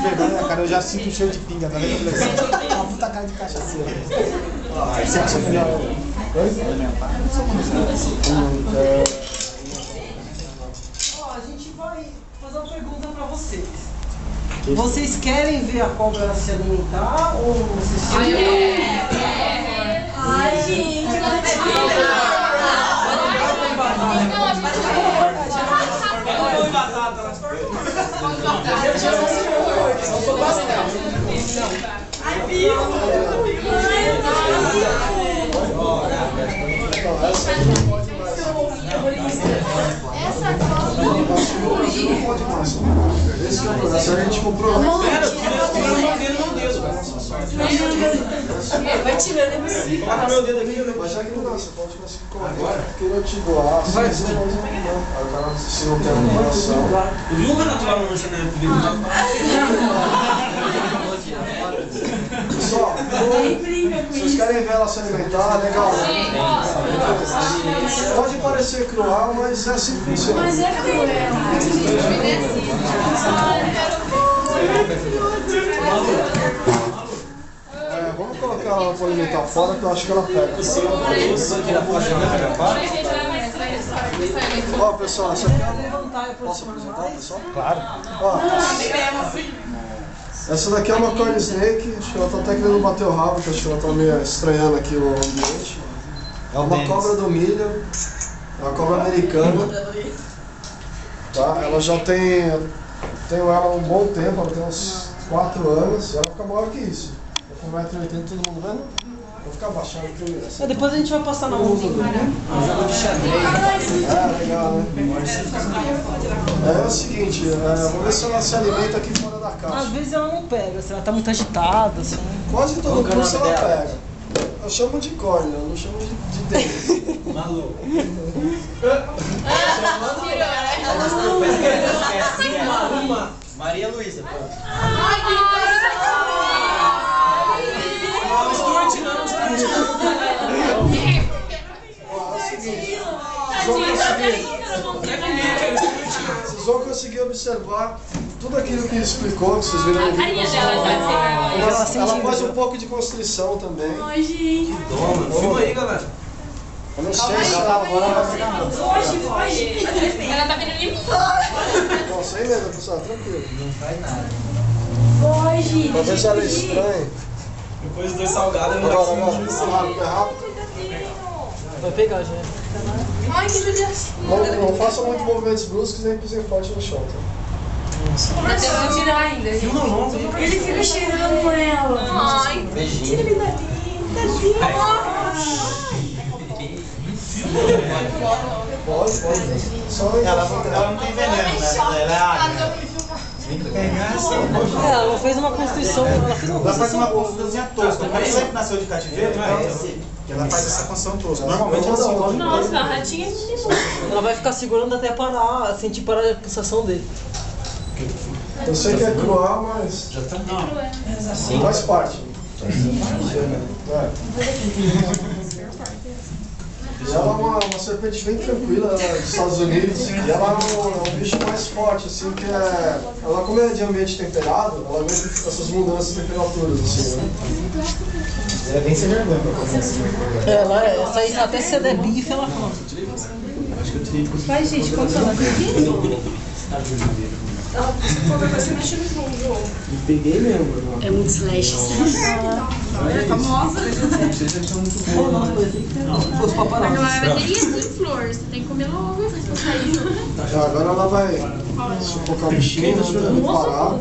vergonha, cara, eu já sinto o cheiro de pinga, tá vendo? Uma puta cara de cachaceiro. Você acha melhor? Oi? A gente vai fazer uma pergunta pra vocês. Vocês querem ver a cobra se alimentar ou vocês querem? Ai, gente, Se a gente comprou. vai tirando esse. Coloca meu dedo aqui, mas já que não dá, você pode colocar agora. Porque eu te doar, se não, se não tem uma relação. Viu o Renato lá no lanchonete? Pessoal, vocês querem ver ela se alimentar? Legal. Pode parecer cruel, mas é assim que funciona. Mas é cruel. Vamos colocar ela para alimentar fora, que eu acho que ela pega. Ó, pessoal, essa aqui é posso apresentar, pessoal? Claro. Ó, essa daqui é uma corn snake, acho que ela tá até querendo bater o rabo, que acho que ela tá meio estranhando aqui o ambiente. É uma cobra do milho, é uma cobra americana. Tá? Ela já tenho ela há um bom tempo, ela tem uns 4 anos, ela fica maior que isso. Eu com 1,80m, todo mundo vendo? Vou ficar baixando aqui. Depois a gente vai passar na mãozinha. Jogo de xadrez. Legal, né? É o seguinte, vou ver se ela se alimenta aqui fora da caixa. Às vezes ela não pega, se ela tá muito agitada, assim. Quase todo curso ela pega. Eu chamo de corne, eu não chamo de dedo. Maluco. Maria Luísa. Vocês vão conseguir observar tudo aquilo que ele explicou, que vocês viram no vídeo. Ela faz um pouco de constrição também. Ai, gente. Filma aí, galera. Eu não sei se ela agora vai pegar não. Foge. Ela tá vindo em mim. Não, sem medo, pessoal, tranquilo. Não faz nada. Foge. Pra ver se ela é estranha. Depois dos dois salgados, eu Agora, rápido, rápido. Vai pegar já. Ai, que judiação. Não faça muito movimentos bruscos nem pisem forte no chão, tá? Ainda temos que tirar ainda. Filma longo aí. Ele fica cheirando ela. Ai. Tira ele dali. Tadinho. Pode. Só Ela não tem veneno, né? Ela é água. Tem que pegar assim. Ela fez uma construção, ela fez uma Ela faz construção uma boa. construçãozinha tosca. Ela sempre nasceu de cativeiro, não é? Que ela faz essa construção tosca. Normalmente ela se envolve. Nossa, a ratinha de limão. Ela vai ficar segurando até parar, sentir parar a pulsação dele. Eu sei que é cruel, mas Já tá? faz parte. É. E ela é uma serpente bem tranquila, ela é dos Estados Unidos. E ela é um bicho mais forte, assim, que é. Ela, como é de ambiente temperado, ela aguenta essas mudanças de temperaturas, assim, né? É bem sem vergonha pra comer assim. Ela é, essa aí até se você der bife, ela come. Vai, gente, como que ela aqui? Peguei mesmo. É muito slash. É famosa. Fosse pra parar. Ela vai ter isso em flor. Você tem que comer logo pra sair. Agora ela vai sufocar o bichinho, parar.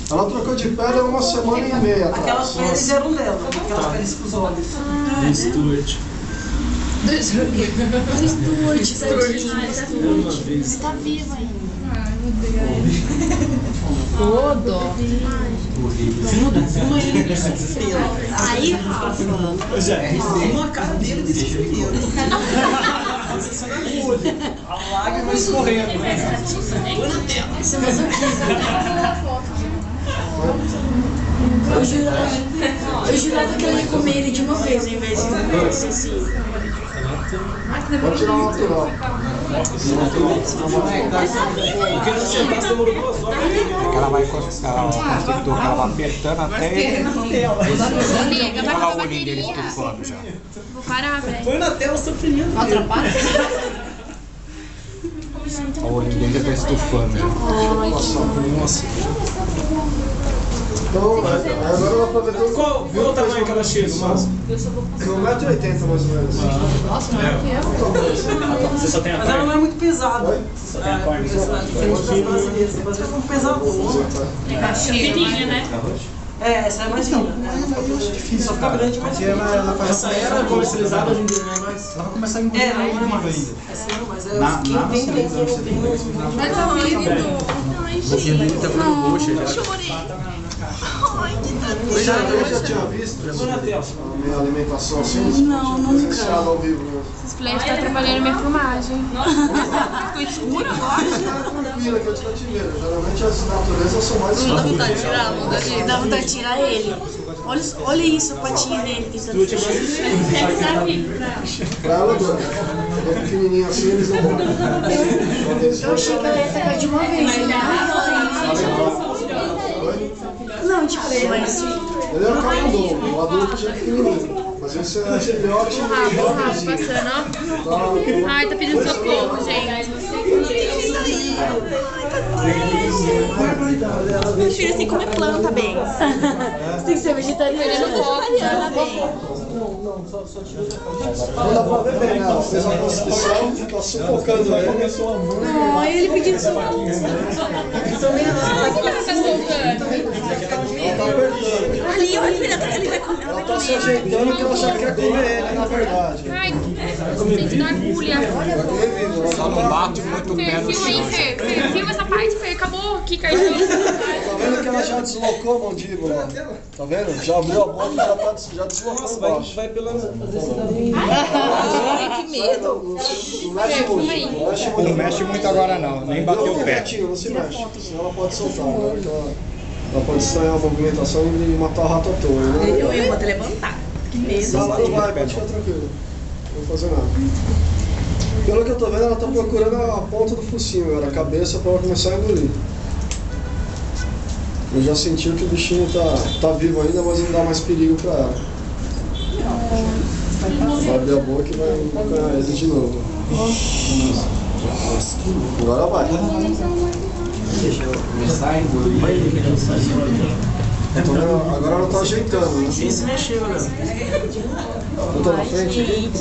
Ela trocou de pele há uma semana e meia atrás. Aquelas peles eram dela, aquelas peles com os olhos. Stuart. Você tá viva ainda. Todo. Filma ele desse frio. Aí, Rafa. Uma cara dele desse frio. A lágrima escorrendo. Esse masoquismo. Eu jurava que ela ia comer ele de uma vez, ao invés de um assim. Pode tirar o natural. Porque não sentasse demorou 2 horas. Que ela vai encostar, ela vai apertando até ele. Amiga, vai Olha lá acabar o olhinho dele bateria. estufando já. Vou parar, velho. Põe na tela sofrimento. Atrapalha? Olha o olhinho dele já tá estufando já. Nossa. Então, agora ela aproveitou. Qual o tamanho que ela chega, Márcio? Tem 1,80 m mais ou menos. Você só tem a Mas ela não perna? é muito pesada. Oi? Só tem a perna. Diferente das brasileiras. As brasileiras são pesadonas. Fininha, né? É, essa é mais fina. Só fica grande, mas Aqui ela faz Essa era comercializada hoje em dia, não é mais? Ela vai começar a engolir é, não é viva mais. ainda. Essa não, mas é quem tem. Mas a menina do... Ai, gente. Tá ficando roxa já. Chorei. Eu já tinha visto a minha alimentação assim? Não, nunca. Presenciado ao vivo mesmo. Esses flash tá atrapalhando minha filmagem. Ficou escuro agora? Tranquila, que eu te cativeiro. Geralmente as naturezas são mais Dá vontade de tirar a mão da gente. Dá vontade de tirar ele. Olha isso, a patinha dele tentando fechar. pra ela, doida. É pequenininho assim, eles não vão. Eu achei que ela ia atacar de uma vez. Não, tipo, mas... Ele é o camundongo, o adulto já é pequenininho. Mas esse é filhote O rabo passando, ó. Ai, tá pedindo socorro, gente. Meu filho, você tem que comer planta bem. Você tem que ser vegetariana. Vegetariana bem. Não dá pra ver bem, né? Ela fez uma constituição, tá sufocando ele. Olha ele pedindo socorro. Por que ela tá soltando? Ela tá apertando. Ali, olha, filha, ele vai comer. Ela tá se ajeitando que ela já quer comer ele, na verdade. Ai, tem que dar agulha. Vai comer vivo. Ela Só não bate muito o pé no Filma aí, chão. Fê. Filma essa parte, Fê. Acabou aqui, caiu. Tá vendo que ela já deslocou a mandíbula? Tá vendo? Já abriu a boca e já deslocou embaixo. Vai pela... Que medo. Não mexe muito. Não mexe muito. Não mexe muito agora não, nem bateu o pé. Quietinho, não se mexe. Senão ela pode soltar. Né? Ela pode estranhar a movimentação e matar o rato à toa. Né? Eu vou te levantar. Que medo. Não vai, pode ficar tranquilo. Não vou fazer nada. Pelo que eu tô vendo, ela tá procurando a ponta do focinho, agora, a cabeça, pra ela começar a engolir. Eu já senti que o bichinho tá vivo ainda, mas não dá mais perigo pra ela. Vai abrir a boca e vai acompanhar ele de novo. Agora vai. Deixa eu começar a engolir. Agora ela tá ajeitando, né? Quem se mexeu, né? Botou na frente aqui?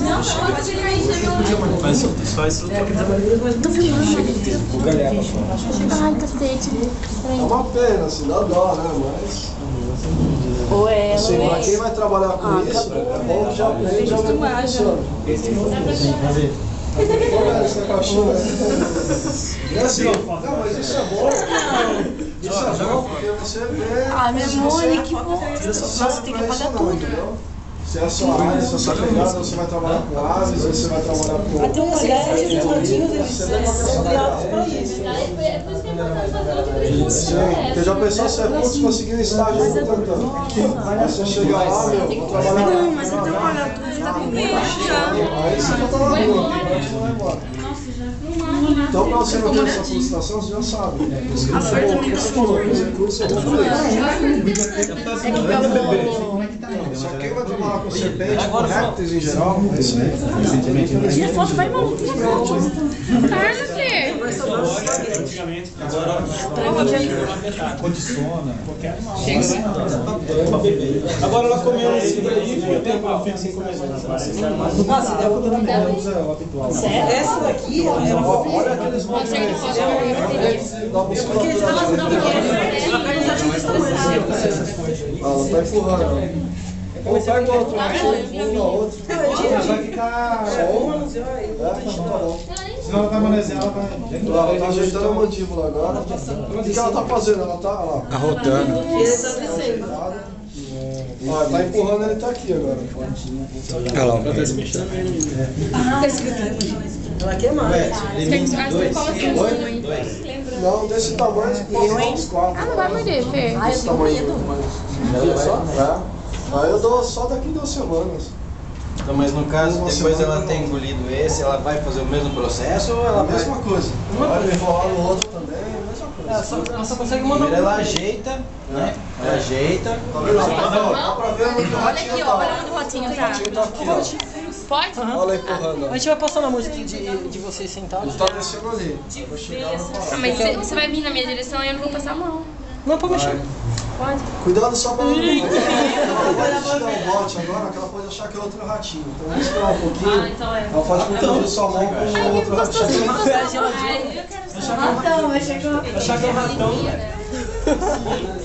Faz isso. Ai, cacete. É uma pena, assim, dá dó, né? Mas... Ou ela, assim, pra quem vai trabalhar com isso, é bom que já aprende, já vai funciona. Essa caixinha. É assim, não, mas isso é bom. Isso é bom porque você vê. Ah, minha Mônica, que bom. Você tem que apagar tudo. Se é a sua área, se é a sua pegada, você vai trabalhar com aves, você vai trabalhar com. Até os gatos e os ratinhos, eles são criados pra isso. Porque já pensou se é putz conseguir um estágio no tantão. Aí você chega lá, meu, vou trabalhar. Não, mas você trabalha tudo, já tá comigo. Aí você já tá na rua, aí você vai embora. Então, pra você não ter essa frustração, você já sabe. Por isso que você falou que os recursos são tudo isso. Só quem vai trabalhar com serpente, com répteis em geral, é isso aí. Tira foto, vai maluco. Para, Fê. Antigamente, agora Condiciona, qualquer animal. Agora ela comeu esse daí, foi o tempo ela fica sem comer. Nossa, deu pra dar essa daqui, ela era Olha aqueles movimentos. Da musculatura. Ela tá empurrando. Ou pega o outro, um no outro. Vai ficar. Só uma? Tá bom. Senão ela vai manusear, ela vai. Ela tá ajeitando a mandíbula agora. O que ela tá fazendo? Ela tá lá. Tá rotando. Ó, tá empurrando, ele tá aqui agora. Olha lá. ela queimada. Não, desse tamanho, pode dar uns 4. Ah, não vai morder, Fê. Desse tamanho. Só? É. Aí eu dou só daqui 2 semanas. Então, mas no caso, Uma depois semana ela ter não. engolido esse, ela vai fazer o mesmo processo ou ela A vai... mesma coisa. Vai enrolar no outro também, a mesma coisa. Ela só consegue mandar Primeiro ela ajeita, né? Ela ajeita. Tá vendo? Dá pra ver onde o Olha ratinho aqui, tá. ó, olha onde o ratinho O tá. ratinho tá aqui, ó. Pode? Olha aí empurrando, A ó. gente vai passar na música de vocês sentados. Ele tá descendo ali. Vou chegar no Ah, parar. mas você vai vir na minha direção e eu não vou passar a mão. Não, pode mexer. Pode? Cuidado só pra ela não. Ela pode tirar o bote agora, que ela pode achar que é outro ratinho. Então vamos esperar um pouquinho. Então é. Ela pode confundir sua mão com o outro ratinho. Ai, eu quero saber. Ratão, vai chegar. Achar que é um ratão, velho.